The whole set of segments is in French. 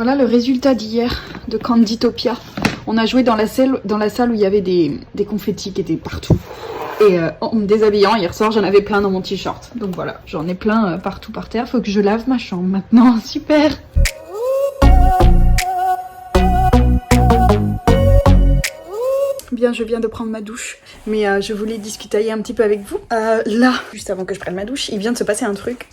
Voilà le résultat d'hier de Candytopia. On a joué dans la salle où il y avait des confettis qui étaient partout. Et en me déshabillant hier soir, j'en avais plein dans mon t-shirt. Donc voilà, j'en ai plein partout par terre. Faut que je lave ma chambre maintenant. Super! Bien, je viens de prendre ma douche, mais je voulais discuter un petit peu avec vous. Là, juste avant que je prenne ma douche, il vient de se passer un truc.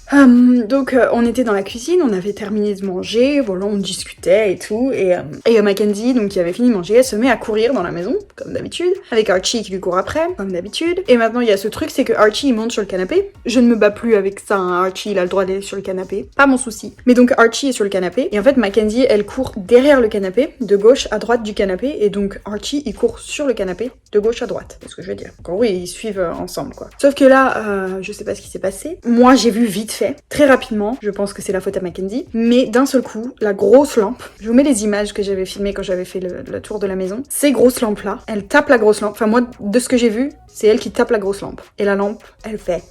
Donc, on était dans la cuisine, on avait terminé de manger, voilà, on discutait et tout, et Mackenzie, donc qui avait fini de manger, elle se met à courir dans la maison, comme d'habitude, avec Archie qui lui court après, comme d'habitude. Et maintenant, il y a ce truc, c'est que Archie, il monte sur le canapé. Je ne me bats plus avec ça, hein. Archie, il a le droit d'aller sur le canapé, pas mon souci. Mais donc, Archie est sur le canapé, et en fait, Mackenzie, elle court derrière le canapé, de gauche à droite du canapé, et donc Archie, il court sur le canapé de gauche à droite, c'est ce que je veux dire. Donc oui, ils suivent ensemble quoi. Sauf que là, je sais pas ce qui s'est passé. Moi j'ai vu vite fait, très rapidement, je pense que c'est la faute à Mackenzie, mais d'un seul coup, la grosse lampe, je vous mets les images que j'avais filmées quand j'avais fait le tour de la maison, ces grosses lampes là, elle tape la grosse lampe, enfin moi de ce que j'ai vu, c'est elle qui tape la grosse lampe. Et la lampe, elle fait...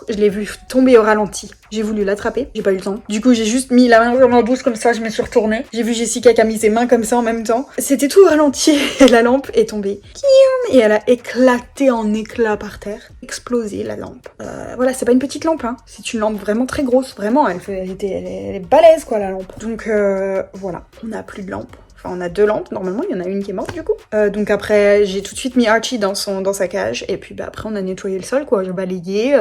Je l'ai vue tomber au ralenti. J'ai voulu l'attraper, j'ai pas eu le temps. Du coup, j'ai juste mis la main dans ma bouche comme ça, je me suis retournée. J'ai vu Jessica qui a mis ses mains comme ça en même temps. C'était tout au ralenti et la lampe est tombée. Et elle a éclaté en éclats par terre. Explosé la lampe. Voilà, c'est pas une petite lampe, hein. C'est une lampe vraiment très grosse. Vraiment, elle est balèze quoi la lampe. Donc voilà, on a plus de lampe. Enfin, on a 2 lampes, normalement, il y en a une qui est morte du coup. Donc après, j'ai tout de suite mis Archie dans sa cage, et puis bah, après on a nettoyé le sol quoi, j'ai balayé,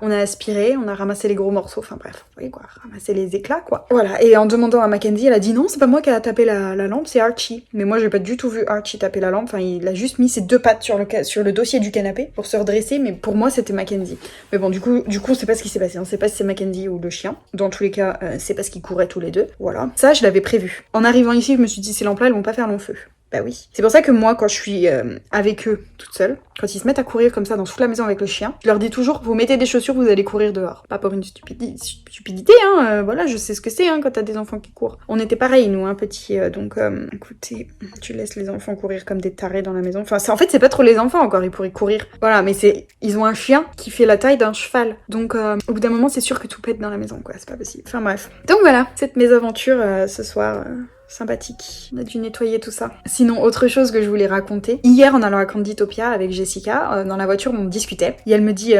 on a aspiré, on a ramassé les gros morceaux, enfin bref, vous voyez quoi, ramasser les éclats quoi. Voilà, et en demandant à Mackenzie, elle a dit non, c'est pas moi qui a tapé la lampe, c'est Archie. Mais moi j'ai pas du tout vu Archie taper la lampe, enfin il a juste mis ses 2 pattes sur le dossier du canapé pour se redresser, mais pour moi c'était Mackenzie. Mais bon, du coup on sait pas ce qui s'est passé, on sait pas si c'est Mackenzie ou le chien. Dans tous les cas, c'est parce qu'ils couraient tous les deux, voilà. Ça, je l'avais prévu. En arrivant ici, je me suis dit, ces lampes-là, elles vont pas faire long feu. Bah oui. C'est pour ça que moi, quand je suis avec eux, toute seule, quand ils se mettent à courir comme ça dans toute la maison avec le chien, je leur dis toujours, vous mettez des chaussures, vous allez courir dehors. Pas pour une stupidité, hein, voilà, je sais ce que c'est, hein, quand t'as des enfants qui courent. On était pareil, nous, hein, petits, donc, écoutez, tu laisses les enfants courir comme des tarés dans la maison. Enfin, en fait, c'est pas trop les enfants encore, ils pourraient courir. Voilà, mais ils ont un chien qui fait la taille d'un cheval. Donc, au bout d'un moment, c'est sûr que tout pète dans la maison, quoi, c'est pas possible. Enfin, bref. Donc voilà, cette mésaventure ce soir... sympathique. On a dû nettoyer tout ça. Sinon, autre chose que je voulais raconter. Hier, en allant à Candytopia avec Jessica, dans la voiture, on discutait. Et elle me dit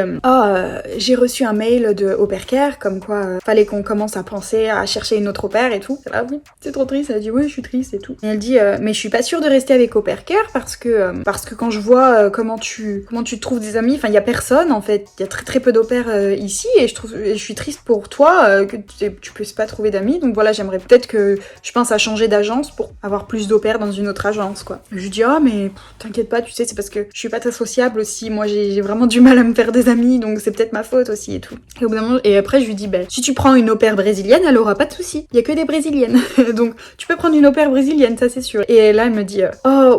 j'ai reçu un mail de Au Pair Care, comme quoi fallait qu'on commence à penser à chercher une autre au pair et tout. Ah oui, c'est trop triste. Elle a dit oui, je suis triste et tout. Et elle dit mais je suis pas sûre de rester avec Au Pair Care parce que quand je vois comment tu te trouves des amis, enfin il y a personne en fait. Il y a très très peu d'au pair ici et je suis triste pour toi que tu puisses pas trouver d'amis. Donc voilà, j'aimerais peut-être que je pense à changer d'agence pour avoir plus d'au pair dans une autre agence quoi. Je lui dis mais t'inquiète pas, tu sais, c'est parce que je suis pas très sociable aussi, moi j'ai vraiment du mal à me faire des amis, donc c'est peut-être ma faute aussi et tout. Et au bout d'un moment, et après je lui dis si tu prends une au pair brésilienne, elle aura pas de soucis, il y a que des brésiliennes. Donc tu peux prendre une au pair brésilienne, ça c'est sûr. Et là elle me dit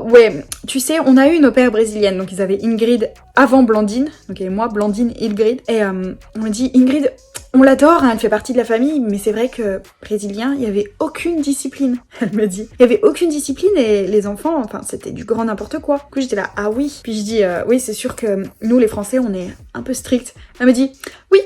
ouais, tu sais, on a eu une au pair brésilienne, donc ils avaient Ingrid avant Blandine, donc et moi Blandine, Ingrid, et on me dit Ingrid, on l'adore, hein, elle fait partie de la famille, mais c'est vrai que brésilien, il y avait aucune discipline, elle me dit. Il y avait aucune discipline et les enfants, enfin, c'était du grand n'importe quoi. Du coup, j'étais là, ah oui. Puis je dis, oui, c'est sûr que nous, les Français, on est un peu stricts. Elle me dit, oui.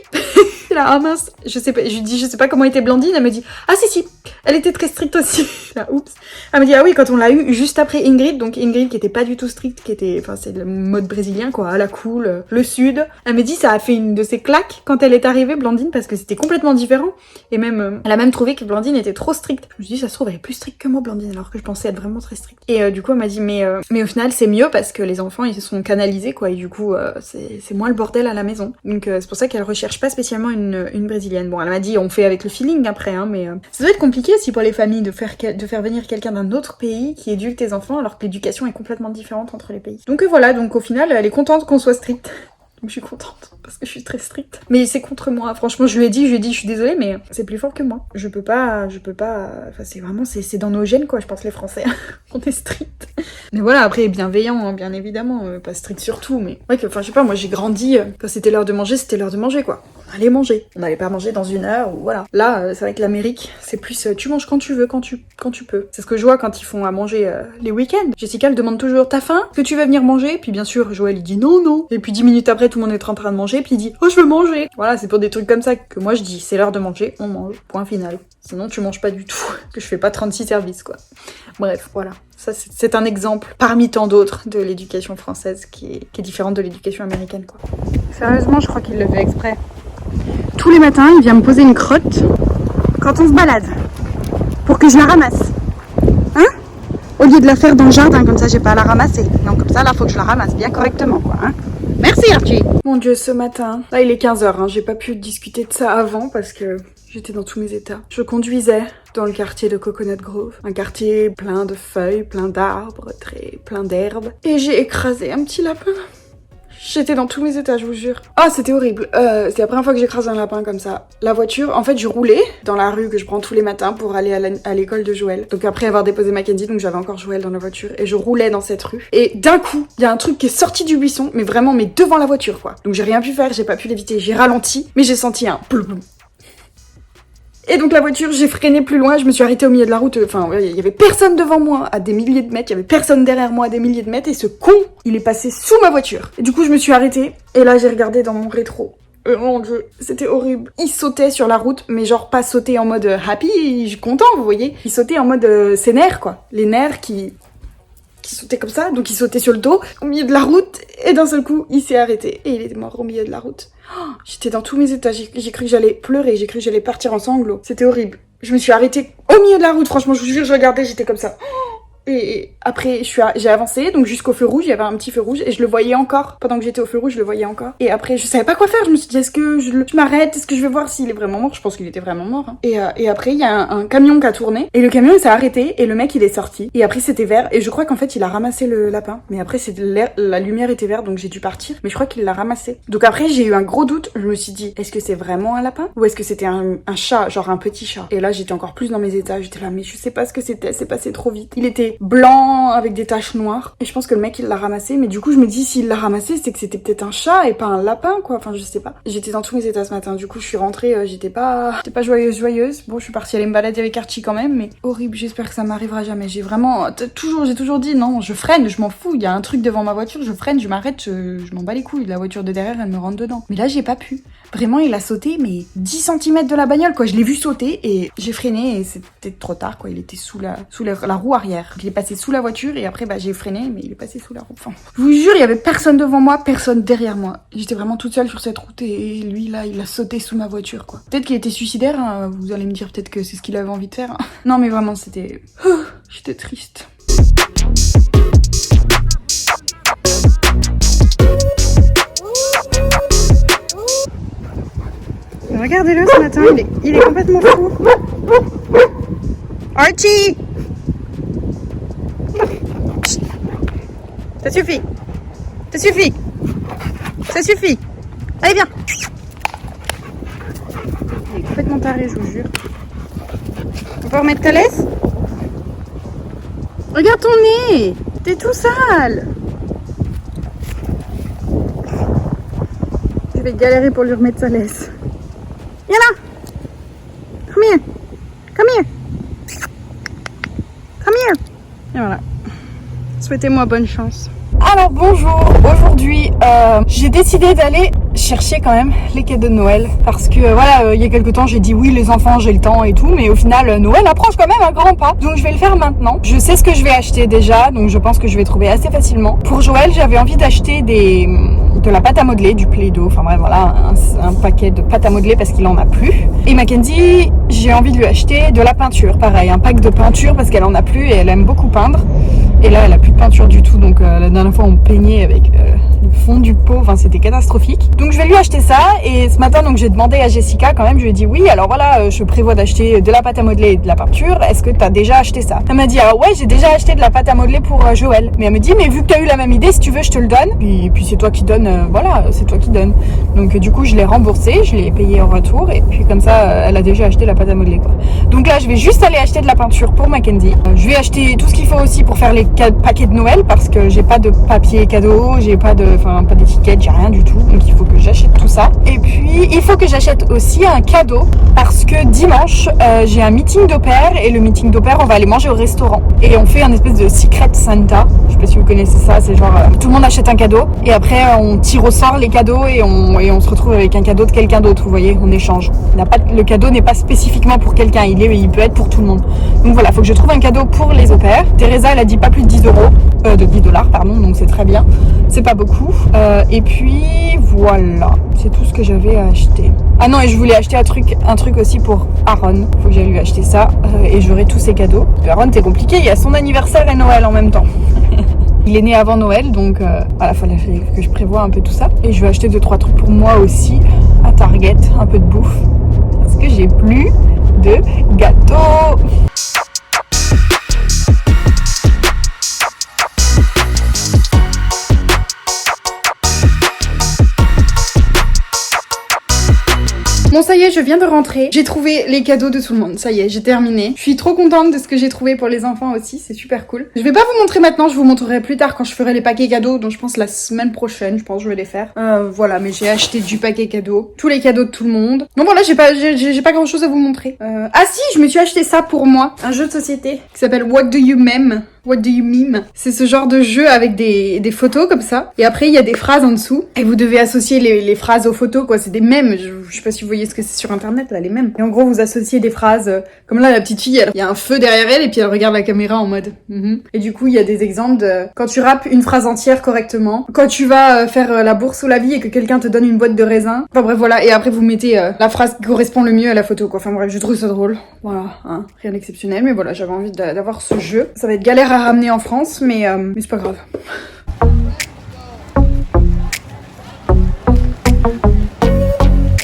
Là, ah mince, je sais pas, je lui dis, je sais pas comment était Blandine, elle me dit, ah si, elle était très stricte aussi. Là, oups. Elle me dit, ah oui, quand on l'a eu juste après Ingrid, donc Ingrid qui était pas du tout stricte, qui était, enfin, c'est le mode brésilien, quoi, à la cool, le sud. Elle me dit, ça a fait une de ses claques quand elle est arrivée, Blandine, parce que c'était complètement différent. Et même, elle a même trouvé que Blandine était trop stricte. Je me suis dit, ça se trouve, elle est plus stricte que moi, Blandine, alors que je pensais être vraiment très stricte. Et du coup, elle m'a dit, mais au final, c'est mieux parce que les enfants, ils se sont canalisés, quoi, et du coup, c'est moins le bordel à la maison. Donc, c'est pour ça qu'elle recherche pas spécialement une brésilienne. Bon, elle m'a dit, on fait avec le feeling après, hein, mais ça doit être compliqué aussi pour les familles de faire venir quelqu'un d'un autre pays qui éduque tes enfants alors que l'éducation est complètement différente entre les pays. Donc voilà, donc au final, elle est contente qu'on soit stricte. Donc je suis contente parce que je suis très stricte. Mais c'est contre moi. Franchement, je lui ai dit, je suis désolée, mais c'est plus fort que moi. Je peux pas. Enfin, c'est vraiment, c'est dans nos gènes, quoi. Je pense les Français. On est strict. Mais voilà, après bienveillant, hein, bien évidemment, pas strict sur tout, mais ouais, enfin, je sais pas. Moi, j'ai grandi. Quand c'était l'heure de manger, c'était l'heure de manger, quoi. on allait manger. On n'allait pas manger dans 1 heure ou voilà. Là, c'est vrai que l'Amérique, c'est plus tu manges quand tu veux, quand tu peux. C'est ce que je vois quand ils font à manger les week-ends. Jessica, elle demande toujours t'as faim? Est-ce que tu veux venir manger? Puis bien sûr, Joël il dit non. Et puis 10 minutes après, tout le monde est en train de manger, puis il dit oh je veux manger. Voilà, c'est pour des trucs comme ça que moi je dis c'est l'heure de manger, on mange. Point final. Sinon tu manges pas du tout. Que je fais pas 36 services quoi. Bref, voilà. Ça c'est un exemple parmi tant d'autres de l'éducation française qui est différente de l'éducation américaine quoi. Sérieusement, je crois qu'il le fait exprès. Tous les matins, il vient me poser une crotte quand on se balade pour que je la ramasse. Hein? Au lieu de la faire dans le jardin, comme ça j'ai pas à la ramasser. Non, comme ça là, faut que je la ramasse bien correctement quoi. Hein? Merci Archie. Mon Dieu, ce matin, là il est 15h, hein, j'ai pas pu discuter de ça avant parce que j'étais dans tous mes états. Je conduisais dans le quartier de Coconut Grove, un quartier plein de feuilles, plein d'arbres, plein d'herbes. Et j'ai écrasé un petit lapin. J'étais dans tous mes états, je vous jure. Ah, c'était horrible. C'était la première fois que j'écrase un lapin comme ça. La voiture, en fait, je roulais dans la rue que je prends tous les matins pour aller à l'école de Joël. Donc après avoir déposé Mackenzie, donc j'avais encore Joël dans la voiture. Et je roulais dans cette rue. Et d'un coup, il y a un truc qui est sorti du buisson, mais vraiment, mais devant la voiture, quoi. Donc j'ai rien pu faire, j'ai pas pu l'éviter. J'ai ralenti, mais j'ai senti un ploum. Et donc la voiture, j'ai freiné plus loin, je me suis arrêtée au milieu de la route, enfin il y avait personne devant moi à des milliers de mètres, il y avait personne derrière moi à des milliers de mètres, et ce con, il est passé sous ma voiture. Et du coup je me suis arrêtée, et là j'ai regardé dans mon rétro. Mon Dieu, c'était horrible. Il sautait sur la route, mais genre pas sauter en mode happy, je suis content, vous voyez. Il sautait en mode ses nerfs quoi, les nerfs qui sautait comme ça, donc il sautait sur le dos, au milieu de la route, et d'un seul coup, il s'est arrêté, et il était mort au milieu de la route. Oh, j'étais dans tous mes états, j'ai cru que j'allais pleurer, j'ai cru que j'allais partir en sanglots. C'était horrible. Je me suis arrêtée au milieu de la route, franchement, je vous jure, je regardais, j'étais comme ça. Et après, j'ai avancé, donc jusqu'au feu rouge, il y avait un petit feu rouge, et je le voyais encore. Pendant que j'étais au feu rouge, je le voyais encore. Et après, je savais pas quoi faire, je me suis dit, est-ce que je m'arrête? Est-ce que je vais voir s'il est vraiment mort? Je pense qu'il était vraiment mort. Hein. Et après, il y a un camion qui a tourné, et le camion, il s'est arrêté, et le mec, il est sorti. Et après, c'était vert, et je crois qu'en fait, il a ramassé le lapin. Mais après, la lumière était verte, donc j'ai dû partir. Mais je crois qu'il l'a ramassé. Donc après, j'ai eu un gros doute. Je me suis dit, est-ce que c'est vraiment un lapin? Ou est-ce que c'était un chat, genre un petit chat? Et là, j'étais encore plus dans mes états. J'étais là, mais je sais pas ce que c'était, c'est passé trop vite. Il était blanc, avec des taches noires. Et je pense que le mec, il l'a ramassé. Mais du coup, je me dis, s'il l'a ramassé, c'est que c'était peut-être un chat et pas un lapin, quoi. Enfin, je sais pas. J'étais dans tous mes états ce matin. Du coup, je suis rentrée, j'étais pas joyeuse. Bon, je suis partie aller me balader avec Archie quand même, mais horrible. J'espère que ça m'arrivera jamais. J'ai toujours dit, non, je freine, je m'en fous. Il y a un truc devant ma voiture, je freine, je m'arrête, je m'en bats les couilles. La voiture de derrière, elle me rentre dedans. Mais là, j'ai pas pu. Vraiment, il a sauté, mais 10 cm de la bagnole, quoi. Je l'ai vu sauter et j'ai freiné et c'était trop tard, quoi. Il était sous la roue arrière. Il est passé sous la voiture et après, j'ai freiné, mais il est passé sous la roue. Enfin, je vous jure, il y avait personne devant moi, personne derrière moi. J'étais vraiment toute seule sur cette route et lui, là, il a sauté sous ma voiture, quoi. Peut-être qu'il était suicidaire, hein. Vous allez me dire peut-être que c'est ce qu'il avait envie de faire. Hein. Non, mais vraiment, c'était... J'étais triste. Regardez-le ce matin, il est complètement fou. Archie! Ça suffit! Ça suffit! Ça suffit! Allez, viens! Il est complètement taré, je vous jure. On peut remettre ta laisse? Regarde ton nez! T'es tout sale! Je vais galérer pour lui remettre sa laisse. Viens là! Come here! Come here! Come here! Et voilà. Souhaitez-moi bonne chance. Alors bonjour, aujourd'hui j'ai décidé d'aller chercher quand même les cadeaux de Noël parce que voilà, il y a quelques temps j'ai dit oui les enfants j'ai le temps et tout, mais au final Noël approche quand même un grand pas, donc je vais le faire maintenant. Je sais ce que je vais acheter déjà, donc je pense que je vais trouver assez facilement. Pour Joël j'avais envie d'acheter de la pâte à modeler, du Play-Doh, enfin bref voilà, un paquet de pâte à modeler parce qu'il en a plus. Et Mackenzie, j'ai envie de lui acheter de la peinture, pareil, un pack de peinture parce qu'elle en a plus et elle aime beaucoup peindre. Et là elle a plus de peinture du tout, donc la dernière fois on peignait avec le fond du pot, enfin c'était catastrophique. Donc je vais lui acheter ça et ce matin donc j'ai demandé à Jessica quand même, je lui ai dit oui alors voilà je prévois d'acheter de la pâte à modeler et de la peinture, est-ce que t'as déjà acheté ça? Elle m'a dit ah ouais j'ai déjà acheté de la pâte à modeler pour Joël, mais elle me dit mais vu que t'as eu la même idée si tu veux je te le donne, et puis c'est toi qui donne, voilà c'est toi qui donne. Donc du coup je l'ai remboursé, je l'ai payé en retour et puis comme ça elle a déjà acheté la pâte à modeler quoi. Donc là je vais juste aller acheter de la peinture pour Mackenzie, je vais acheter tout ce qu'il faut aussi pour faire les paquets de Noël parce que j'ai pas de papier cadeau, j'ai pas d'étiquette, j'ai rien du tout. Donc il faut que j'achète tout ça. Et puis il faut que j'achète aussi un cadeau parce que dimanche j'ai un meeting d'au pair et le meeting d'au pair on va aller manger au restaurant. Et on fait un espèce de Secret Santa. Je sais pas si vous connaissez ça, c'est genre tout le monde achète un cadeau et après on tire au sort les cadeaux et on se retrouve avec un cadeau de quelqu'un d'autre, vous voyez, on échange. Le cadeau n'est pas spécifiquement pour quelqu'un, il peut être pour tout le monde. Donc voilà, faut que je trouve un cadeau pour les au pairs. Teresa elle a dit pas plus de 10 $, pardon, donc c'est très bien, c'est pas beaucoup. Et puis voilà, c'est tout ce que j'avais à acheter. Ah non, et je voulais acheter un truc aussi pour Aaron, faut que j'aille lui acheter ça et j'aurai tous ses cadeaux. Aaron c'est compliqué, il y a son anniversaire et Noël en même temps. Il est né avant Noël, donc voilà, fallait que je prévoie un peu tout ça. Et je vais acheter 2-3 trucs pour moi aussi à Target, un peu de bouffe, parce que j'ai plus de gâteaux. Bon ça y est, je viens de rentrer, j'ai trouvé les cadeaux de tout le monde, ça y est, j'ai terminé. Je suis trop contente de ce que j'ai trouvé pour les enfants aussi, c'est super cool. Je vais pas vous montrer maintenant, je vous montrerai plus tard quand je ferai les paquets cadeaux, donc je pense la semaine prochaine, je pense que je vais les faire. Voilà, mais j'ai acheté du paquet cadeau, tous les cadeaux de tout le monde. Donc voilà, j'ai pas grand chose à vous montrer. Ah si, je me suis acheté ça pour moi, un jeu de société qui s'appelle What Do You Meme? What do you meme? C'est ce genre de jeu avec des photos comme ça. Et après, il y a des phrases en dessous. Et vous devez associer les phrases aux photos, quoi. C'est des mèmes. Je sais pas si vous voyez ce que c'est sur Internet, là, les mèmes. Et en gros, vous associez des phrases. Comme là, la petite fille, il y a un feu derrière elle et puis elle regarde la caméra en mode. Et du coup, il y a des exemples de quand tu rappes une phrase entière correctement. Quand tu vas faire la bourse ou la vie et que quelqu'un te donne une boîte de raisin. Enfin bref, voilà. Et après, vous mettez la phrase qui correspond le mieux à la photo, quoi. Enfin bref, je trouve ça drôle. Voilà, hein. Rien d'exceptionnel. Mais voilà, j'avais envie d'avoir ce jeu. Ça va être galère à ramener en France, mais c'est pas grave.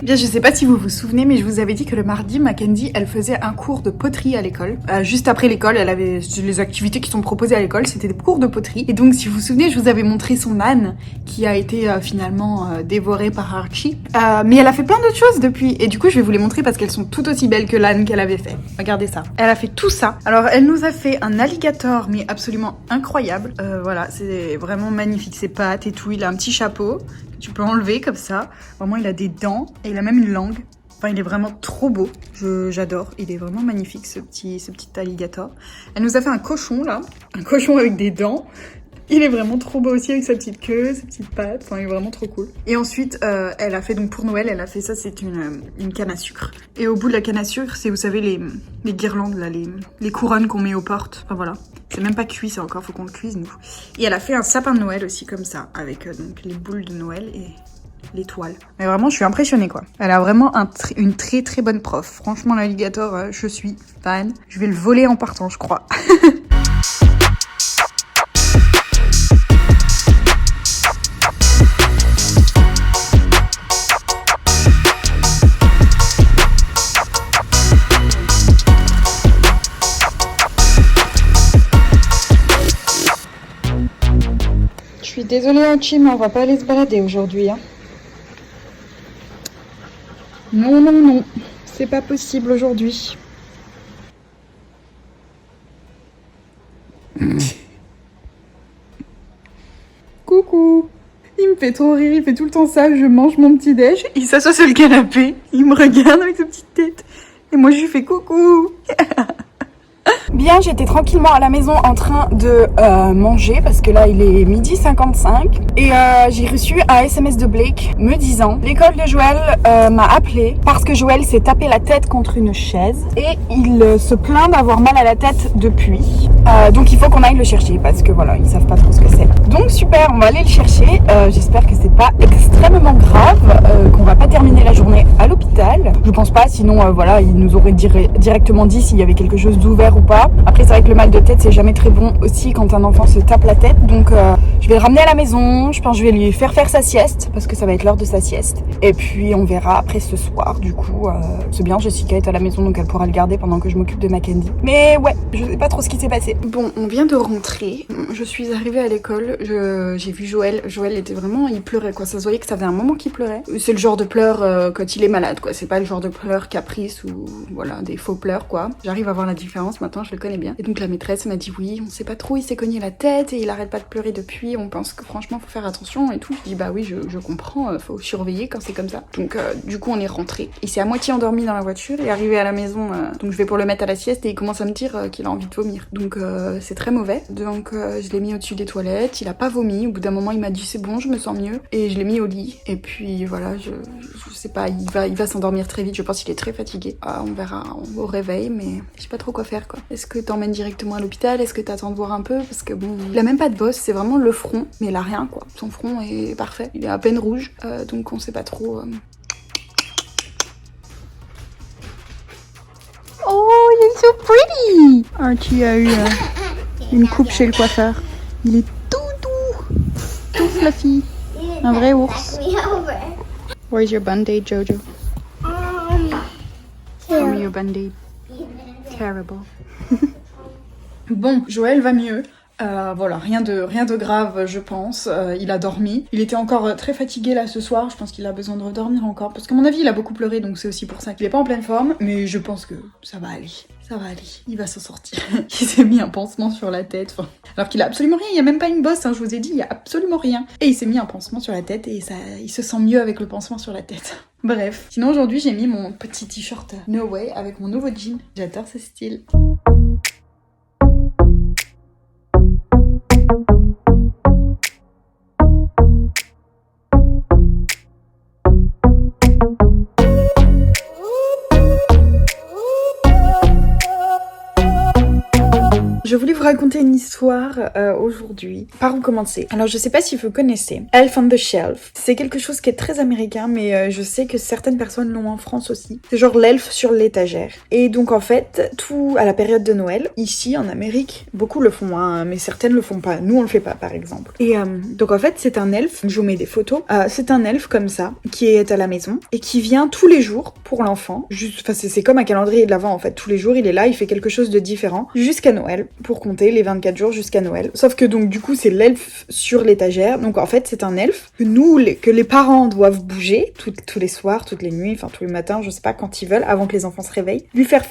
Bien, je sais pas si vous vous souvenez, mais je vous avais dit que le mardi, Mackenzie, elle faisait un cours de poterie à l'école. Juste après l'école, elle avait les activités qui sont proposées à l'école, c'était des cours de poterie. Et donc, si vous vous souvenez, je vous avais montré son âne qui a été finalement dévoré par Archie. Mais elle a fait plein d'autres choses depuis. Et du coup, je vais vous les montrer parce qu'elles sont tout aussi belles que l'âne qu'elle avait fait. Regardez ça. Elle a fait tout ça. Alors, elle nous a fait un alligator, mais absolument incroyable. Voilà, c'est vraiment magnifique. Ses pattes et tout. Il a un petit chapeau. Tu peux enlever comme ça. Vraiment, il a des dents et il a même une langue. Enfin, il est vraiment trop beau. J'adore. Il est vraiment magnifique, ce petit alligator. Elle nous a fait un cochon, là. Un cochon avec des dents. Il est vraiment trop beau aussi avec sa petite queue, ses petites pattes. Enfin, il est vraiment trop cool. Et ensuite, elle a fait, donc pour Noël, elle a fait ça, c'est une canne à sucre. Et au bout de la canne à sucre, c'est, vous savez, les guirlandes, là, les couronnes qu'on met aux portes. Enfin, voilà. C'est même pas cuit, ça encore, faut qu'on le cuise, nous. Et elle a fait un sapin de Noël aussi, comme ça, avec donc les boules de Noël et l'étoile. Mais vraiment, je suis impressionnée, quoi. Elle a vraiment une très très bonne prof. Franchement, l'alligator, je suis fan. Je vais le voler en partant, je crois. Je suis désolée Hachi, mais on va pas aller se balader aujourd'hui. Hein. Non, non, non. C'est pas possible aujourd'hui. Coucou. Il me fait trop rire, il fait tout le temps ça. Je mange mon petit déj, il s'assoit sur le canapé, il me regarde avec sa petite tête. Et moi je lui fais coucou. Bien, j'étais tranquillement à la maison en train de manger parce que là il est 12h55 et j'ai reçu un SMS de Blake me disant l'école de Joël m'a appelé parce que Joël s'est tapé la tête contre une chaise et il se plaint d'avoir mal à la tête depuis. Donc il faut qu'on aille le chercher parce que voilà, ils savent pas trop ce que c'est. Donc super, on va aller le chercher. J'espère que c'est pas extrêmement grave, qu'on va pas terminer la journée à l'hôpital. Je pense pas, sinon voilà, ils nous auraient directement dit s'il y avait quelque chose d'ouvert ou pas. Après c'est vrai que le mal de tête c'est jamais très bon aussi quand un enfant se tape la tête, donc je vais le ramener à la maison. Je pense que je vais lui faire sa sieste parce que ça va être l'heure de sa sieste et puis on verra après ce soir. Du coup c'est bien, Jessica est à la maison donc elle pourra le garder pendant que je m'occupe de Mackenzie, mais ouais, je sais pas trop ce qui s'est passé. Bon, on vient de rentrer, je suis arrivée à l'école, j'ai vu Joël. Joël était vraiment, il pleurait quoi. Ça se voyait que ça faisait un moment qu'il pleurait. C'est le genre de pleurs quand il est malade quoi. C'est pas le genre de pleurs caprice ou voilà des faux pleurs quoi. J'arrive à voir la différence maintenant, je le connais bien. Et donc la maîtresse m'a dit oui, on sait pas trop, il s'est cogné la tête et il arrête pas de pleurer depuis. On pense que franchement faut faire attention et tout. Je dis bah oui, je comprends, faut surveiller quand c'est comme ça. Donc du coup on est rentré. Il s'est à moitié endormi dans la voiture et arrivé à la maison. Donc je vais pour le mettre à la sieste et il commence à me dire qu'il a envie de vomir. Donc c'est très mauvais. Donc je l'ai mis au-dessus des toilettes. Il a pas vomi. Au bout d'un moment il m'a dit c'est bon, je me sens mieux. Et je l'ai mis au lit. Et puis voilà, je sais pas, il va s'endormir très vite. Je pense qu'il est très fatigué. On verra au réveil, mais je sais pas trop quoi faire quoi. Est-ce que t'emmènes directement à l'hôpital? Est-ce que t'attends de voir un peu? Parce que bon, il a même pas de bosse, c'est vraiment le front, mais il a rien quoi. Son front est parfait. Il est à peine rouge, donc on sait pas trop. Oh, you're so pretty! Archie a eu une coupe chez le coiffeur. Il est tout doux, tout fluffy. Un vrai ours. Where's your band-aid, Jojo? Show me your band-aid. Terrible. Bon, Joël va mieux. Voilà, rien de grave, je pense. Il a dormi. Il était encore très fatigué là ce soir. Je pense qu'il a besoin de redormir encore. Parce qu'à mon avis, il a beaucoup pleuré, donc c'est aussi pour ça qu'il est pas en pleine forme. Mais je pense que ça va aller. Ça va aller. Il va s'en sortir. Il s'est mis un pansement sur la tête. Enfin, alors qu'il a absolument rien. Il y a même pas une bosse, hein, je vous ai dit, il y a absolument rien. Et il s'est mis un pansement sur la tête et ça, il se sent mieux avec le pansement sur la tête. Bref. Sinon, aujourd'hui, j'ai mis mon petit t-shirt No Way avec mon nouveau jean. J'adore ce style. Je voulais vous raconter une histoire aujourd'hui. Par où commencer? Alors je sais pas si vous connaissez Elf on the Shelf. C'est quelque chose qui est très américain, mais je sais que certaines personnes l'ont en France aussi. C'est genre l'elfe sur l'étagère. Et donc en fait, tout à la période de Noël, ici en Amérique, beaucoup le font, hein, mais certaines le font pas. Nous on le fait pas par exemple. Et donc en fait c'est un elfe, je vous mets des photos. C'est un elfe comme ça, qui est à la maison et qui vient tous les jours pour l'enfant. Enfin c'est comme un calendrier de l'Avent en fait. Tous les jours il est là, il fait quelque chose de différent jusqu'à Noël. Pour compter les 24 jours jusqu'à Noël. Sauf que donc du coup c'est l'elfe sur l'étagère. Donc en fait c'est un elfe que les parents doivent bouger tous les soirs, toutes les nuits, enfin tous les matins, je sais pas quand ils veulent, avant que les enfants se réveillent. Lui faire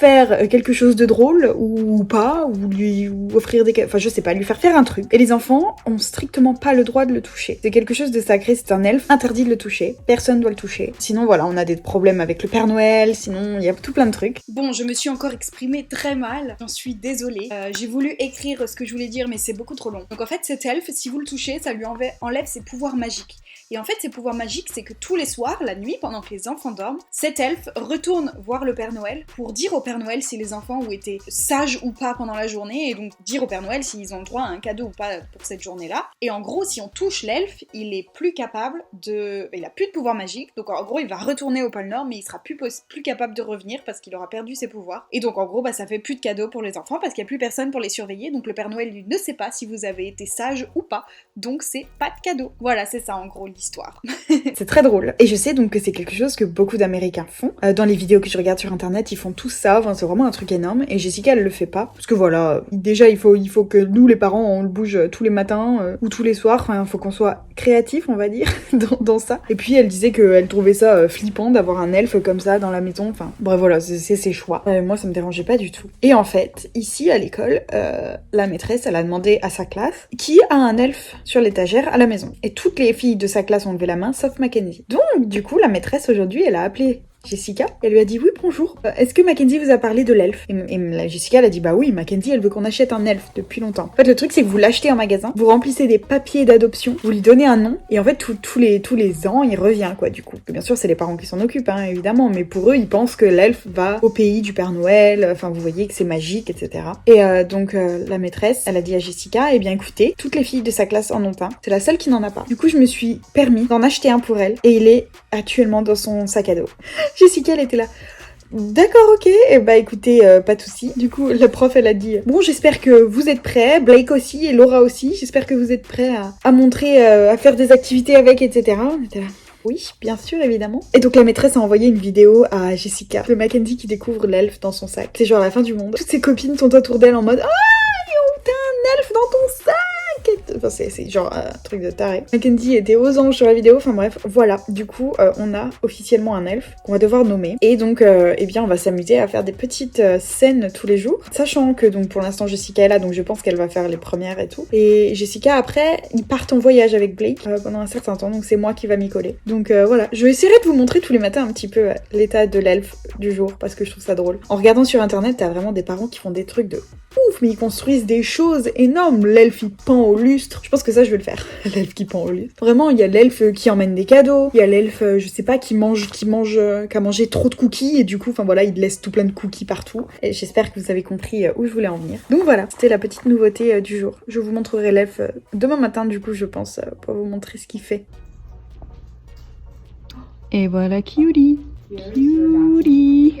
quelque chose de drôle ou pas, ou offrir des... Enfin je sais pas, lui faire un truc. Et les enfants ont strictement pas le droit de le toucher. C'est quelque chose de sacré, c'est un elfe, interdit de le toucher. Personne doit le toucher. Sinon voilà, on a des problèmes avec le Père Noël, sinon il y a tout plein de trucs. Bon, je me suis encore exprimée très mal, j'en suis désolée. J'ai voulu écrire ce que je voulais dire, mais c'est beaucoup trop long. Donc en fait, cet elfe, si vous le touchez, ça lui enlève ses pouvoirs magiques. Et en fait, ses pouvoirs magiques, c'est que tous les soirs, la nuit, pendant que les enfants dorment, cet elfe retourne voir le Père Noël pour dire au Père Noël si les enfants ont été sages ou pas pendant la journée, et donc dire au Père Noël s'ils ont le droit à un cadeau ou pas pour cette journée-là. Et en gros, si on touche l'elfe, il est plus capable de... Il a plus de pouvoirs magiques, donc en gros, il va retourner au pôle Nord, mais il sera plus capable de revenir parce qu'il aura perdu ses pouvoirs. Et donc en gros, ça fait plus de cadeaux pour les enfants parce qu'il n'y a plus personne pour les surveiller, donc le Père Noël, lui, ne sait pas si vous avez été sage ou pas, donc c'est pas de cadeau. Voilà, c'est ça en gros l'histoire. C'est très drôle. Et je sais donc que c'est quelque chose que beaucoup d'Américains font. Dans les vidéos que je regarde sur internet, ils font tout ça, enfin, c'est vraiment un truc énorme. Et Jessica, elle le fait pas. Parce que voilà, déjà, il faut que nous, les parents, on le bouge tous les matins ou tous les soirs. Enfin, il faut qu'on soit créatif, on va dire, dans ça. Et puis, elle disait qu'elle trouvait ça flippant d'avoir un elfe comme ça dans la maison. Enfin, bref, voilà, c'est ses choix. Moi, ça me dérangeait pas du tout. Et en fait, ici, à l'école, la maîtresse, elle a demandé à sa classe qui a un elfe sur l'étagère à la maison. Et toutes les filles de sa classe ont levé la main, sauf Mackenzie. Donc, du coup, la maîtresse, aujourd'hui, elle a appelé Jessica, elle lui a dit oui bonjour, est-ce que Mackenzie vous a parlé de l'elfe? Et la Jessica elle a dit bah oui, Mackenzie elle veut qu'on achète un elfe depuis longtemps. En fait le truc c'est que vous l'achetez en magasin, vous remplissez des papiers d'adoption, vous lui donnez un nom et en fait tous les ans il revient quoi du coup. Bien sûr c'est les parents qui s'en occupent hein, évidemment, mais pour eux ils pensent que l'elfe va au pays du Père Noël, enfin vous voyez que c'est magique etc. Et donc la maîtresse elle a dit à Jessica eh bien écoutez, toutes les filles de sa classe en ont un, c'est la seule qui n'en a pas. Du coup je me suis permis d'en acheter un pour elle et il est actuellement dans son sac à dos. Jessica, elle était là. D'accord, ok. Et bah écoutez, pas de soucis. Du coup, la prof, elle a dit bon, j'espère que vous êtes prêts, Blake aussi et Laura aussi. J'espère que vous êtes prêts à montrer, à faire des activités avec, etc. On était là. Oui, bien sûr, évidemment. Et donc la maîtresse a envoyé une vidéo à Jessica de Mackenzie qui découvre l'elfe dans son sac. C'est genre la fin du monde. Toutes ses copines sont autour d'elle en mode ah, t'as un elfe dans ton sac. Enfin, c'est genre un truc de taré. Mackenzie était aux anges sur la vidéo, enfin bref, voilà. Du coup, on a officiellement un elfe qu'on va devoir nommer. Et donc, eh bien, on va s'amuser à faire des petites scènes tous les jours. Sachant que, donc, pour l'instant, Jessica est là, donc je pense qu'elle va faire les premières et tout. Et Jessica, après, ils partent en voyage avec Blake pendant un certain temps, donc c'est moi qui va m'y coller. Donc voilà, je essaierai de vous montrer tous les matins un petit peu l'état de l'elfe du jour, parce que je trouve ça drôle. En regardant sur internet, t'as vraiment des parents qui font des trucs de ouf, mais ils construisent des choses énormes. L'elfe il pend au lustre. Je pense que ça je vais le faire. L'elfe qui pend au lustre. Vraiment, il y a l'elfe qui emmène des cadeaux. Il y a l'elfe, je sais pas, qui a mangé trop de cookies et du coup, enfin voilà, il laisse tout plein de cookies partout. Et j'espère que vous avez compris où je voulais en venir. Donc voilà, c'était la petite nouveauté du jour. Je vous montrerai l'elfe demain matin, du coup, je pense, pour vous montrer ce qu'il fait. Et voilà Cutie. Cutie.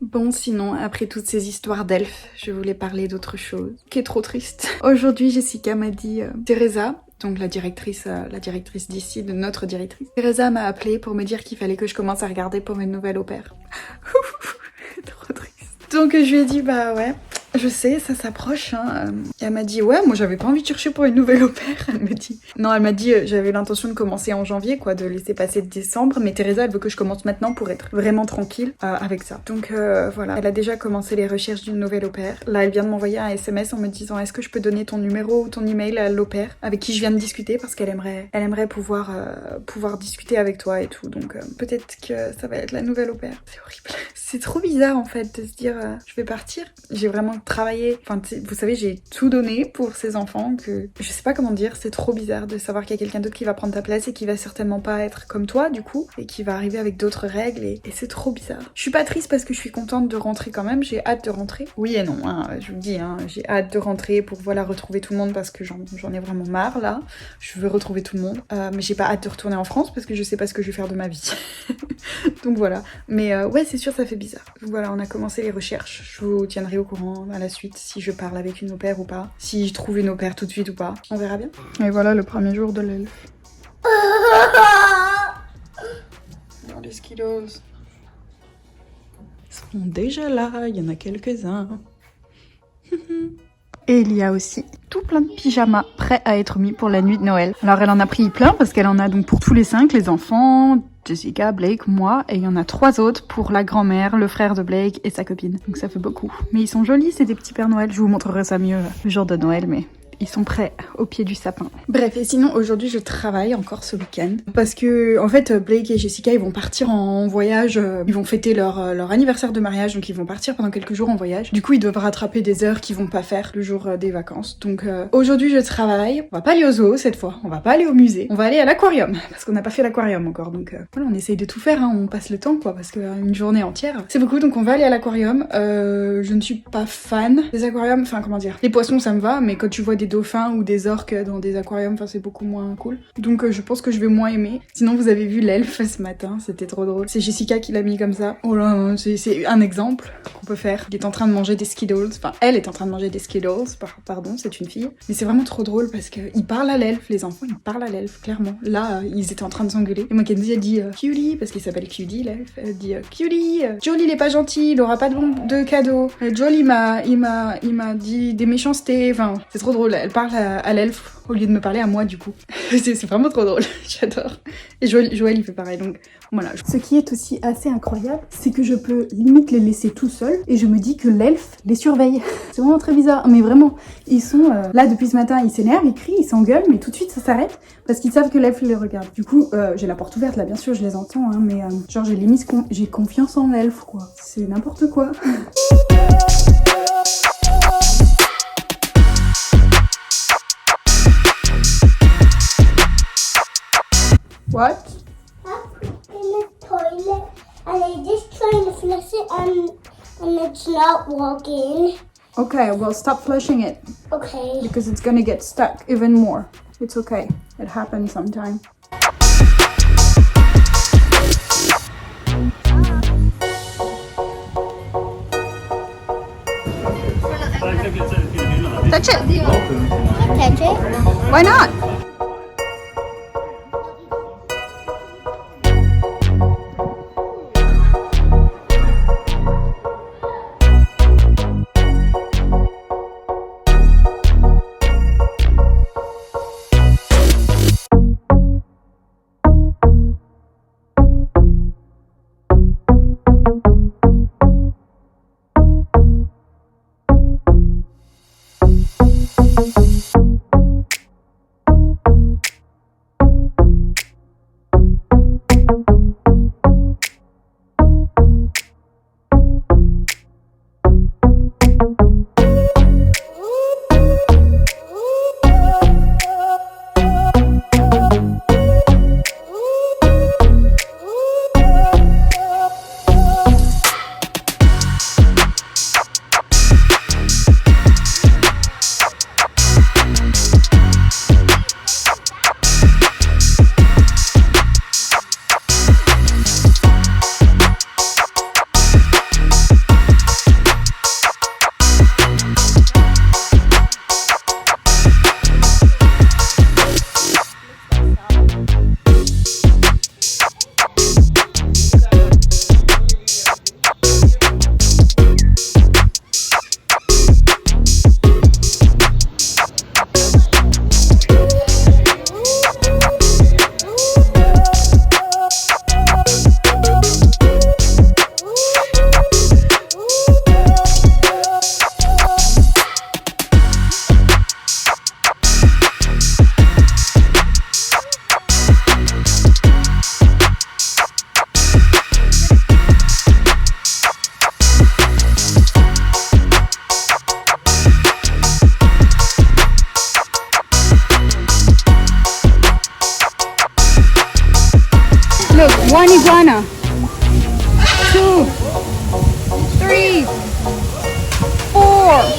Bon, sinon, après toutes ces histoires d'elfes, je voulais parler d'autre chose, qui est trop triste. Aujourd'hui, Jessica m'a dit, Teresa, donc la directrice d'ici, de notre directrice, Teresa m'a appelée pour me dire qu'il fallait que je commence à regarder pour une nouvelle au pair. Trop triste. Donc je lui ai dit, bah ouais, je sais, ça s'approche, hein. Et elle m'a dit, ouais, moi j'avais pas envie de chercher pour une nouvelle au pair. Elle me dit, non, elle m'a dit, j'avais l'intention de commencer en janvier, quoi, de laisser passer décembre, mais Teresa, elle veut que je commence maintenant pour être vraiment tranquille avec ça. Donc voilà, elle a déjà commencé les recherches d'une nouvelle au pair. Là, elle vient de m'envoyer un SMS en me disant, est-ce que je peux donner ton numéro ou ton email à l'au pair avec qui je viens de discuter, parce qu'elle aimerait pouvoir discuter avec toi et tout. Donc peut-être que ça va être la nouvelle au pair. C'est horrible. C'est trop bizarre en fait de se dire, je vais partir. J'ai vraiment travaillé, enfin vous savez, j'ai tout donné pour ces enfants que je sais pas comment dire, c'est trop bizarre de savoir qu'il y a quelqu'un d'autre qui va prendre ta place et qui va certainement pas être comme toi du coup et qui va arriver avec d'autres règles et c'est trop bizarre. Je suis pas triste parce que je suis contente de rentrer quand même, j'ai hâte de rentrer. Oui et non, hein, je vous le dis, hein, j'ai hâte de rentrer pour voilà retrouver tout le monde parce que j'en ai vraiment marre là. Je veux retrouver tout le monde, mais j'ai pas hâte de retourner en France parce que je sais pas ce que je vais faire de ma vie. Donc voilà, mais ouais c'est sûr ça fait bizarre. Voilà, on a commencé les recherches, je vous tiendrai au courant à la suite si je parle avec une au pair ou pas, si je trouve une au pair tout de suite ou pas, on verra bien. Et voilà le premier jour de l'elfe. Alors les skiddos sont déjà là, il y en a quelques-uns. Et il y a aussi tout plein de pyjamas prêts à être mis pour la nuit de Noël. Alors elle en a pris plein parce qu'elle en a donc pour tous les 5, les enfants, Jessica, Blake, moi, et il y en a 3 autres pour la grand-mère, le frère de Blake et sa copine. Donc ça fait beaucoup. Mais ils sont jolis, c'est des petits Pères Noël. Je vous montrerai ça mieux le jour de Noël, mais ils sont prêts au pied du sapin. Bref, et sinon aujourd'hui je travaille encore ce week-end parce que en fait Blake et Jessica ils vont partir en voyage, ils vont fêter leur anniversaire de mariage, donc ils vont partir pendant quelques jours en voyage. Du coup ils doivent rattraper des heures qu'ils vont pas faire le jour des vacances. Donc aujourd'hui je travaille, on va pas aller au zoo cette fois, on va pas aller au musée, on va aller à l'aquarium parce qu'on n'a pas fait l'aquarium encore. Donc voilà, on essaye de tout faire, hein, on passe le temps quoi, parce qu'une journée entière c'est beaucoup. Donc on va aller à l'aquarium. Je ne suis pas fan des aquariums, enfin comment dire, les poissons ça me va, mais quand tu vois des dauphins ou des orques dans des aquariums, enfin c'est beaucoup moins cool. Donc je pense que je vais moins aimer. Sinon vous avez vu l'elfe ce matin, c'était trop drôle. C'est Jessica qui l'a mis comme ça. Oh là, c'est un exemple qu'on peut faire. Il est en train de manger des Skittles, enfin elle est en train de manger des Skittles, pardon, c'est une fille. Mais c'est vraiment trop drôle parce qu'ils parlent à l'elfe, les enfants ils parlent à l'elfe, clairement. Là ils étaient en train de s'engueuler. Et Mackenzie elle dit Cutie, parce qu'il s'appelle Cutie l'elfe, elle dit Cutie, Joel il est pas gentil, il aura pas de cadeau. Joel il m'a dit des méchancetés, enfin c'est trop drôle. Elle parle à l'elfe au lieu de me parler à moi du coup. c'est vraiment trop drôle, j'adore. Et Joël il fait pareil, donc voilà. Ce qui est aussi assez incroyable, c'est que je peux limite les laisser tout seuls et je me dis que l'elfe les surveille. C'est vraiment très bizarre, mais vraiment, ils sont là depuis ce matin, ils s'énervent, ils crient, ils s'engueulent, mais tout de suite ça s'arrête parce qu'ils savent que l'elfe les regarde. Du coup, j'ai la porte ouverte là, bien sûr, je les entends, hein, mais genre j'ai confiance en l'elfe quoi. C'est n'importe quoi. What? In the toilet and I just trying to flush it and it's not working. Okay, well stop flushing it. Okay. Because it's gonna get stuck even more. It's okay. It happens sometimes. touch it. Touch it. Why not? Look, 1 iguana, 2, 3, 4.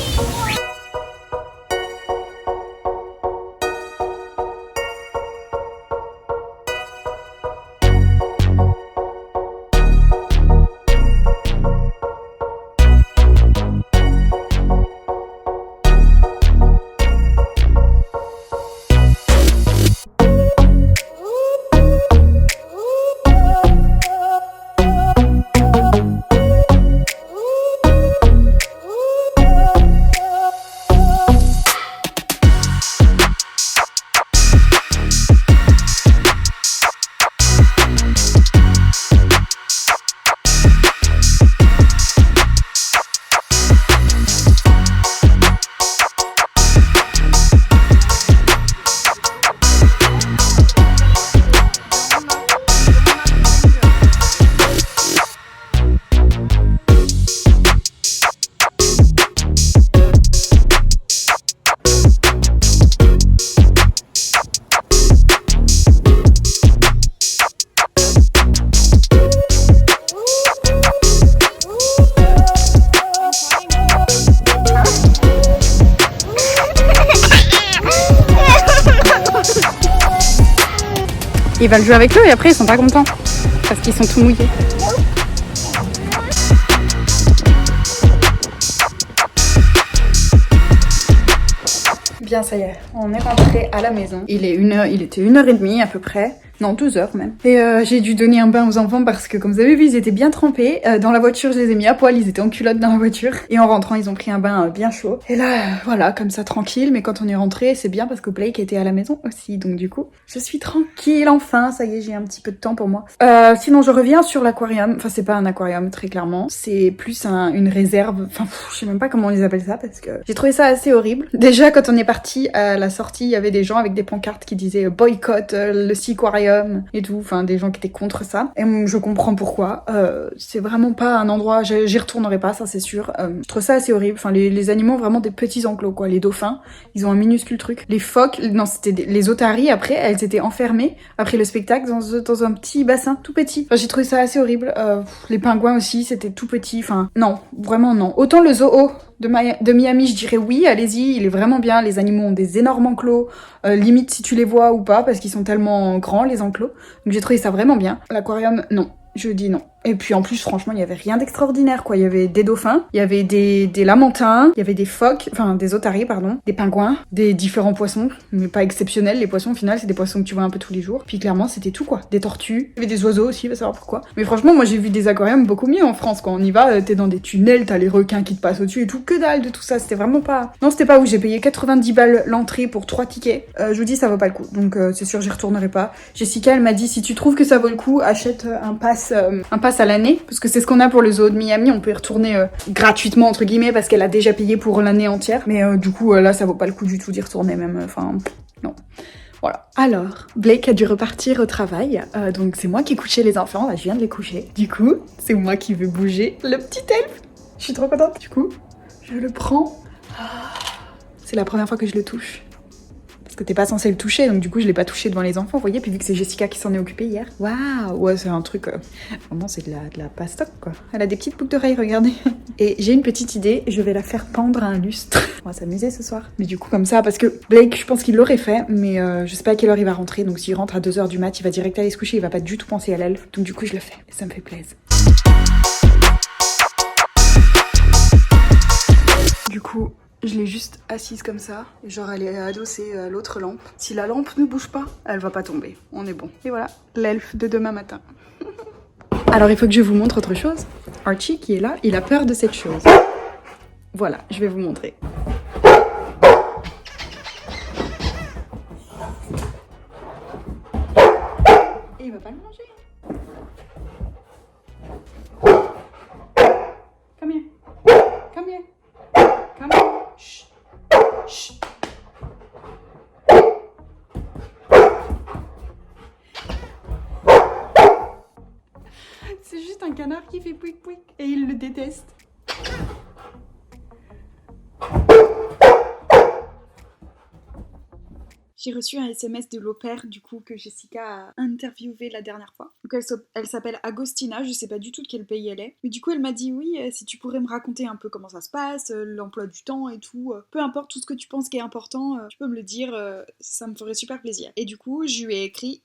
Ils veulent jouer avec eux et après ils sont pas contents parce qu'ils sont tout mouillés. Bien, ça y est, on est rentré à la maison. Il était 1h30 à peu près. Non, 2 heures même. Et j'ai dû donner un bain aux enfants parce que, comme vous avez vu, ils étaient bien trempés. Dans la voiture, je les ai mis à poil, ils étaient en culotte dans la voiture. Et en rentrant, ils ont pris un bain bien chaud. Et là, voilà, comme ça, tranquille. Mais quand on est rentré, c'est bien parce que Blake était à la maison aussi. Donc du coup, je suis tranquille, enfin. Ça y est, j'ai un petit peu de temps pour moi. Sinon, je reviens sur l'aquarium. Enfin, c'est pas un aquarium, très clairement. C'est plus une réserve. Enfin, je sais même pas comment on les appelle ça parce que j'ai trouvé ça assez horrible. Déjà, quand on est parti à la sortie, il y avait des gens avec des pancartes qui disaient boycott le Seaquarium et tout, enfin des gens qui étaient contre ça. Et je comprends pourquoi. C'est vraiment pas un endroit, j'y retournerai pas, ça c'est sûr. Je trouve ça assez horrible. Enfin les animaux vraiment des petits enclos quoi. Les dauphins, ils ont un minuscule truc. Les phoques, non c'était les otaries après, elles étaient enfermées après le spectacle dans un petit bassin tout petit. Enfin j'ai trouvé ça assez horrible. Les pingouins aussi, c'était tout petit. Enfin non, vraiment non. Autant le zoo de Miami, je dirais oui, allez-y, il est vraiment bien. Les animaux ont des énormes enclos, limite si tu les vois ou pas, parce qu'ils sont tellement grands les enclos. Donc j'ai trouvé ça vraiment bien. L'aquarium, non. Je dis non. Et puis en plus, franchement, il y avait rien d'extraordinaire, quoi. Il y avait des dauphins, il y avait des lamantins, il y avait des phoques, enfin des otaries, pardon, des pingouins, des différents poissons, mais pas exceptionnels. Les poissons, au final, c'est des poissons que tu vois un peu tous les jours. Puis clairement, c'était tout, quoi. Des tortues, il y avait des oiseaux aussi, va savoir pourquoi. Mais franchement, moi, j'ai vu des aquariums beaucoup mieux en France. Quand on y va, t'es dans des tunnels, t'as les requins qui te passent au-dessus et tout. Que dalle de tout ça, c'était vraiment pas... Non, c'était pas où j'ai payé 90 balles l'entrée pour 3 tickets. Je vous dis, ça vaut pas le coup. Donc c'est sûr, j'y retournerai pas. Jessica, elle m'a dit, si tu trouves que ça vaut le coup, achète un pass à l'année. Parce que c'est ce qu'on a pour le zoo de Miami. On peut y retourner gratuitement, entre guillemets, parce qu'elle a déjà payé pour l'année entière. Mais du coup, là, ça vaut pas le coup du tout d'y retourner même. Enfin, non. Voilà. Alors, Blake a dû repartir au travail, donc c'est moi qui ai couché les enfants, là je viens de les coucher. Du coup, c'est moi qui vais bouger le petit elfe. Je suis trop contente. Du coup, je le prends. C'est la première fois que je le touche. Parce que t'es pas censé le toucher, donc du coup je l'ai pas touché devant les enfants, vous voyez, puis vu que c'est Jessica qui s'en est occupée hier. Waouh, ouais, c'est un truc... Vraiment, c'est de la pastoc, quoi. Elle a des petites boucles d'oreilles, regardez. Et j'ai une petite idée, je vais la faire pendre à un lustre. On va s'amuser ce soir. Mais du coup, comme ça, parce que Blake, je pense qu'il l'aurait fait, mais je sais pas à quelle heure il va rentrer, donc s'il rentre à 2h du mat, il va direct aller se coucher, il va pas du tout penser à l'elfe. Donc du coup, je le fais, et ça me fait plaisir. Du coup... Je l'ai juste assise comme ça, genre elle est adossée à l'autre lampe. Si la lampe ne bouge pas, elle va pas tomber, on est bon. Et voilà, l'elfe de demain matin. Alors il faut que je vous montre autre chose. Archie qui est là, il a peur de cette chose. Voilà, je vais vous montrer. Et il va pas le manger. Come here. Come here. Come here. Chut. Chut. C'est juste un canard qui fait pouic pouic et il le déteste. J'ai reçu un SMS de l'au-pair du coup que Jessica a interviewé la dernière fois. Donc elle s'appelle Agostina, je sais pas du tout de quel pays elle est. Mais du coup elle m'a dit oui, si tu pourrais me raconter un peu comment ça se passe, l'emploi du temps et tout. Peu importe tout ce que tu penses qui est important, tu peux me le dire, ça me ferait super plaisir. Et du coup je lui ai écrit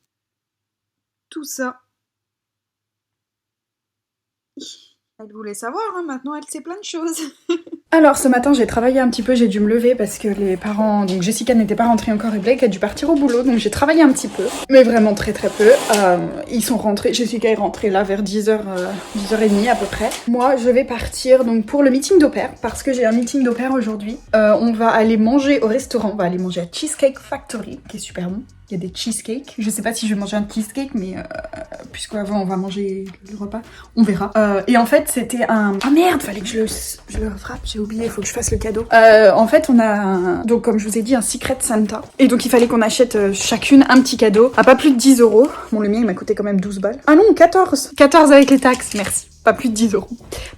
tout ça. Elle voulait savoir, hein, maintenant elle sait plein de choses. Alors ce matin j'ai travaillé un petit peu, j'ai dû me lever parce que les parents, donc Jessica n'était pas rentrée encore et Blake a dû partir au boulot, donc j'ai travaillé un petit peu, mais vraiment très très peu. Ils sont rentrés, Jessica est rentrée là vers 10h, 10h30 à peu près. Moi je vais partir donc pour le meeting d'au-pair, parce que j'ai un meeting d'au-pair aujourd'hui. On va aller manger au restaurant, on va aller manger à Cheesecake Factory, qui est super bon. Il y a des cheesecakes. Je sais pas si je vais manger un cheesecake, mais puisqu'avant on va manger le repas, on verra. Et en fait, c'était un... Ah merde, fallait que je le frappe, j'ai oublié, il faut que je fasse le cadeau. En fait, on a, donc comme je vous ai dit, un Secret Santa. Et donc il fallait qu'on achète chacune un petit cadeau à pas plus de 10 €. Bon, le mien, il m'a coûté quand même 12 balles. Ah non, 14. 14 avec les taxes, merci. Pas plus de 10 €.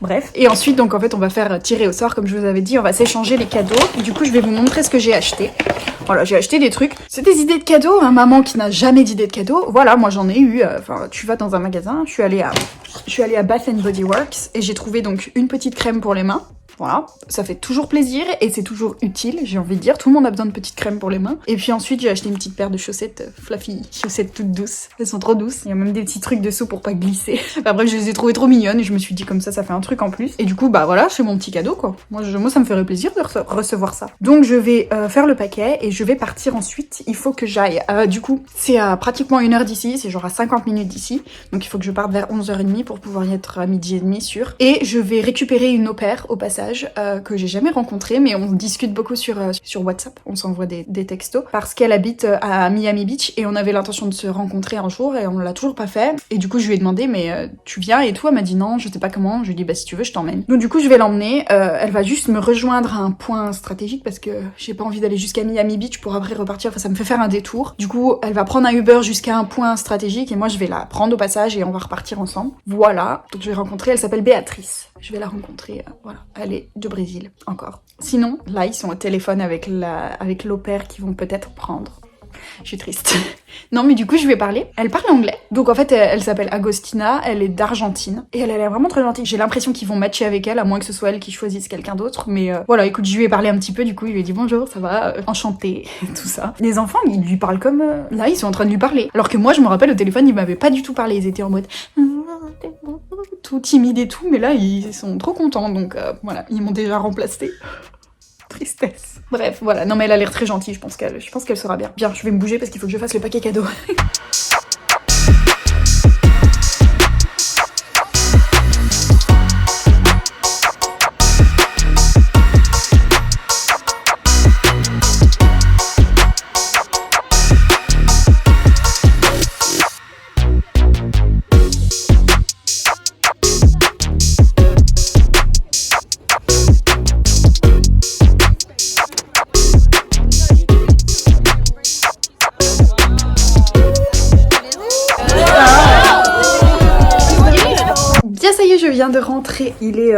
Bref. Et ensuite, donc en fait, on va faire tirer au sort, comme je vous avais dit, on va s'échanger les cadeaux. Et du coup, je vais vous montrer ce que j'ai acheté. Voilà, j'ai acheté des trucs. C'est des idées de cadeaux, hein, maman qui n'a jamais d'idées de cadeaux. Voilà, moi j'en ai eu. Enfin, tu vas dans un magasin, je suis allée à Bath Body Works et j'ai trouvé donc une petite crème pour les mains. Voilà, ça fait toujours plaisir et c'est toujours utile, j'ai envie de dire. Tout le monde a besoin de petites crèmes pour les mains. Et puis ensuite, j'ai acheté une petite paire de chaussettes fluffy, chaussettes toutes douces. Elles sont trop douces. Il y a même des petits trucs dessous pour pas glisser. Enfin bref, je les ai trouvées trop mignonnes et je me suis dit comme ça fait un truc en plus. Et du coup, bah voilà, c'est mon petit cadeau quoi. Moi, ça me ferait plaisir de recevoir ça. Donc je vais faire le paquet et je vais partir ensuite. Il faut que j'aille. Du coup, c'est à pratiquement 1 heure d'ici, c'est genre à 50 minutes d'ici. Donc il faut que je parte vers 11h30 pour pouvoir y être à 12h30 sûr. Et je vais récupérer une au-pair au passage. Que j'ai jamais rencontrée, mais on discute beaucoup sur WhatsApp, on s'envoie des textos, parce qu'elle habite à Miami Beach et on avait l'intention de se rencontrer un jour et on l'a toujours pas fait. Et du coup je lui ai demandé mais tu viens et tout, elle m'a dit non, je sais pas comment, je lui ai dit bah si tu veux je t'emmène. Donc du coup je vais l'emmener, elle va juste me rejoindre à un point stratégique parce que j'ai pas envie d'aller jusqu'à Miami Beach pour après repartir, enfin ça me fait faire un détour. Du coup elle va prendre un Uber jusqu'à un point stratégique et moi je vais la prendre au passage et on va repartir ensemble. Voilà, donc je vais rencontrer, elle s'appelle Béatrice. Je vais la rencontrer, voilà, elle est de Brésil, encore. Sinon, là, ils sont au téléphone avec l'au-pair qu'ils vont peut-être prendre. Je suis triste. Non, mais du coup, je vais parler. Elle parle anglais. Donc, en fait, elle s'appelle Agostina, elle est d'Argentine. Et elle a l'air vraiment très gentille. J'ai l'impression qu'ils vont matcher avec elle, à moins que ce soit elle qui choisisse quelqu'un d'autre. Mais voilà, écoute, je lui ai parlé un petit peu, du coup, il lui a dit bonjour, ça va, enchantée, tout ça. Les enfants, ils lui parlent comme... Là, ils sont en train de lui parler. Alors que moi, je me rappelle, au téléphone, ils m'avaient pas du tout parlé. Ils étaient en mode... tout timides et tout, mais là ils sont trop contents, donc voilà, ils m'ont déjà remplacé. Tristesse. Bref, voilà, non mais elle a l'air très gentille, je pense qu'elle sera bien. Bien, je vais me bouger parce qu'il faut que je fasse le paquet cadeau. Ça y est, je viens de rentrer, il est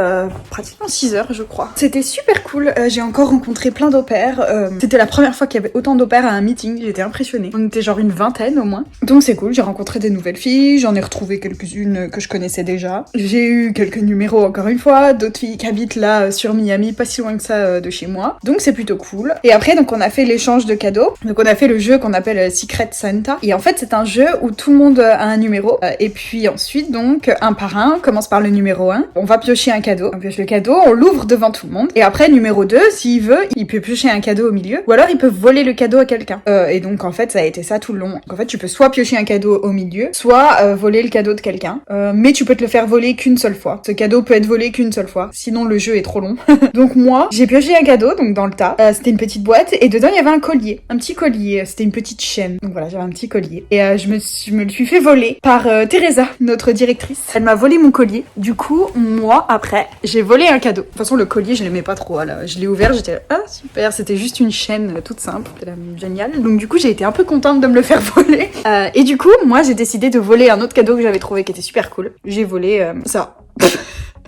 pratiquement 6h je crois. C'était super cool, j'ai encore rencontré plein d'au-pairs, c'était la première fois qu'il y avait autant d'au-pairs à un meeting, j'étais impressionnée. On était genre une vingtaine au moins, donc c'est cool, j'ai rencontré des nouvelles filles, j'en ai retrouvé quelques-unes que je connaissais déjà. J'ai eu quelques numéros encore une fois, d'autres filles qui habitent là sur Miami, pas si loin que ça de chez moi, donc c'est plutôt cool. Et après donc on a fait l'échange de cadeaux, donc on a fait le jeu qu'on appelle Secret Santa, et en fait c'est un jeu où tout le monde a un numéro, et puis ensuite donc un par un, commence par le numéro 1, on va piocher un cadeau, on pioche le cadeau, on l'ouvre devant tout le monde, et après numéro 2, s'il veut, il peut piocher un cadeau au milieu, ou alors il peut voler le cadeau à quelqu'un. Et donc en fait ça a été ça tout le long. Donc, en fait tu peux soit piocher un cadeau au milieu, soit voler le cadeau de quelqu'un, mais tu peux te le faire voler qu'une seule fois. Ce cadeau peut être volé qu'une seule fois, sinon le jeu est trop long. Donc moi, j'ai pioché un cadeau, donc dans le tas, c'était une petite boîte, et dedans il y avait un collier, un petit collier, c'était une petite chaîne, donc voilà, j'avais un petit collier, et je me le suis fait voler par Teresa, notre directrice. Elle m'a volé mon collier. Du coup, moi, après, j'ai volé un cadeau. De toute façon, le collier, je l'aimais pas trop. Là. Je l'ai ouvert, j'étais là, ah super, c'était juste une chaîne toute simple. C'était génial. Donc du coup, j'ai été un peu contente de me le faire voler. Et du coup, moi, j'ai décidé de voler un autre cadeau que j'avais trouvé qui était super cool. J'ai volé ça.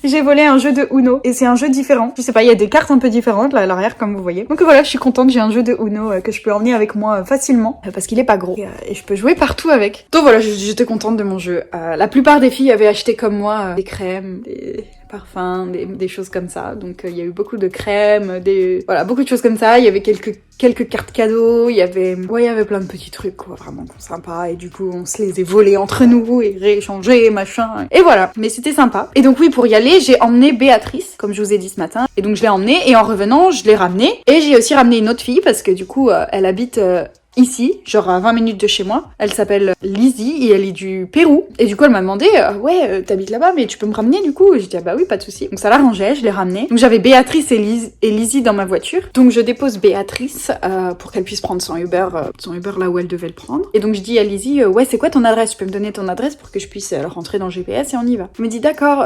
J'ai volé un jeu de Uno, et c'est un jeu différent. Je sais pas, il y a des cartes un peu différentes là à l'arrière comme vous voyez. Donc voilà, je suis contente, j'ai un jeu de Uno que je peux emmener avec moi facilement, parce qu'il est pas gros, et je peux jouer partout avec. Donc voilà, j'étais contente de mon jeu. La plupart des filles avaient acheté comme moi des crèmes, des parfums, des choses comme ça. Donc il y a eu beaucoup de crèmes, voilà, beaucoup de choses comme ça. Il y avait quelques cartes cadeaux, il y avait plein de petits trucs quoi, vraiment sympa, et du coup on se les a volés entre nous et rééchangés machin, et voilà, mais c'était sympa. Et donc oui, pour y aller, j'ai emmené Béatrice, comme je vous ai dit ce matin, et donc je l'ai emmenée, et en revenant je l'ai ramenée, et j'ai aussi ramené une autre fille parce que du coup elle habite ici, genre à 20 minutes de chez moi. Elle s'appelle Lizzie et elle est du Pérou. Et du coup, elle m'a demandé, t'habites là-bas, mais tu peux me ramener du coup? Et j'ai dit, ah bah oui, pas de souci. Donc ça l'arrangeait, je l'ai ramenée. Donc j'avais Béatrice et Lizzie dans ma voiture. Donc je dépose Béatrice pour qu'elle puisse prendre son Uber là où elle devait le prendre. Et donc je dis à Lizzie, c'est quoi ton adresse? Tu peux me donner ton adresse pour que je puisse rentrer dans le GPS et on y va. Elle me dit, d'accord,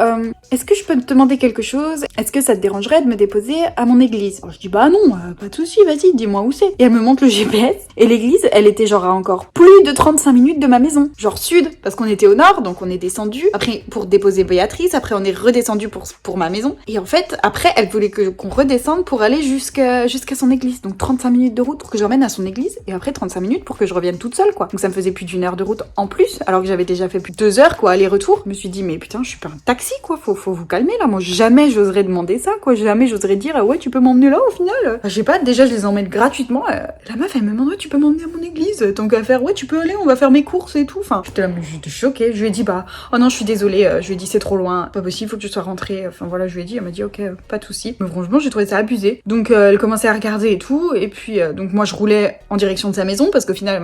est-ce que je peux te demander quelque chose? Est-ce que ça te dérangerait de me déposer à mon église? Alors je dis, bah non, pas de souci, vas-y, dis-moi où c'est. Et elle me montre le GPS, et l'église, elle était genre à encore plus de 35 minutes de ma maison. Genre sud, parce qu'on était au nord, donc on est descendu. Après, pour déposer Béatrice, après on est redescendu pour ma maison. Et en fait, après, elle voulait qu'on redescende pour aller jusqu'à son église. Donc 35 minutes de route pour que je l'emmène à son église, et après 35 minutes pour que je revienne toute seule, quoi. Donc ça me faisait plus d'1 heure de route en plus, alors que j'avais déjà fait plus de 2 heures, quoi, aller-retour. Je me suis dit, mais putain, je suis pas un taxi, quoi, faut vous calmer, là. Moi, jamais j'oserais demander ça, quoi. Jamais j'oserais dire, ouais, tu peux m'emmener là, au final. Je sais pas, déjà, je les emmène gratuitement. La meuf, elle me demande, ouais, tu peux m'emmener à mon église, tant qu'à faire, ouais, tu peux aller, on va faire mes courses et tout. Enfin, j'étais là, mais j'étais choquée. Je lui ai dit, bah, oh non, je suis désolée. Je lui ai dit, c'est trop loin, pas possible, faut que je sois rentrée. Enfin, voilà, je lui ai dit, elle m'a dit, ok, pas de souci. Mais franchement, j'ai trouvé ça abusé. Donc, elle commençait à regarder et tout. Et puis, donc, moi, je roulais en direction de sa maison, parce qu'au final, elle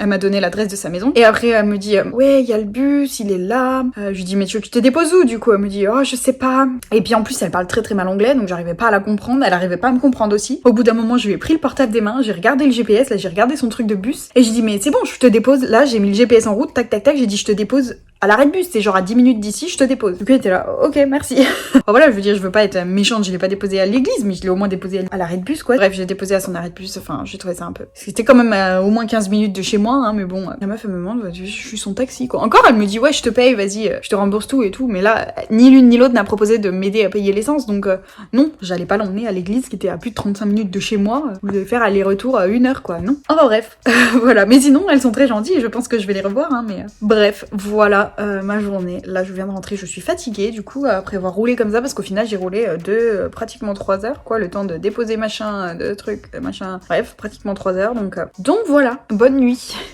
m'a donné l'adresse de sa maison. Et après, elle me dit, ouais, il y a le bus, il est là. Je lui dis, mais tu veux que je te dépose où, du coup? Elle me dit, oh, je sais pas. Et puis, en plus, elle parle très très mal anglais, donc j'arrivais pas à la comprendre. Elle arrivait pas à me comprendre aussi. Au bout d'un moment, je lui ai pris le portable des mains, j'ai regardé le GPS, là, j'ai regardé son truc de bus. Et j'ai dit, mais c'est bon, je te dépose. Là, j'ai mis le GPS en route, tac, tac, tac. J'ai dit, je te dépose à l'arrêt de bus, c'est genre à 10 minutes d'ici, je te dépose. Du coup, elle était là, ok, merci. Enfin, voilà, je veux dire, je veux pas être méchante, je l'ai pas déposé à l'église, mais je l'ai au moins déposé à l'arrêt de bus, quoi. Bref, j'ai déposé à son arrêt de bus, enfin, j'ai trouvé ça un peu. C'était quand même au moins 15 minutes de chez moi, hein, mais bon, la meuf, elle me demande, je suis son taxi, quoi. Encore, elle me dit, ouais, je te paye, vas-y, je te rembourse tout et tout, mais là, ni l'une ni l'autre n'a proposé de m'aider à payer l'essence, donc non, j'allais pas l'emmener à l'église qui était à plus de 35 minutes de chez moi, vous devez faire aller-retour à 1 heure, quoi, non. Enfin, bref, voilà. Mais sinon, elles sont très gentilles, et je pense que je vais les revoir, hein, mais bref, voilà ma journée. Là, je viens de rentrer, je suis fatiguée, du coup, après avoir roulé comme ça, parce qu'au final, j'ai roulé pratiquement 3 heures, quoi, le temps de déposer machin, de trucs, machin, bref, pratiquement 3 heures, donc voilà, bonne nuit.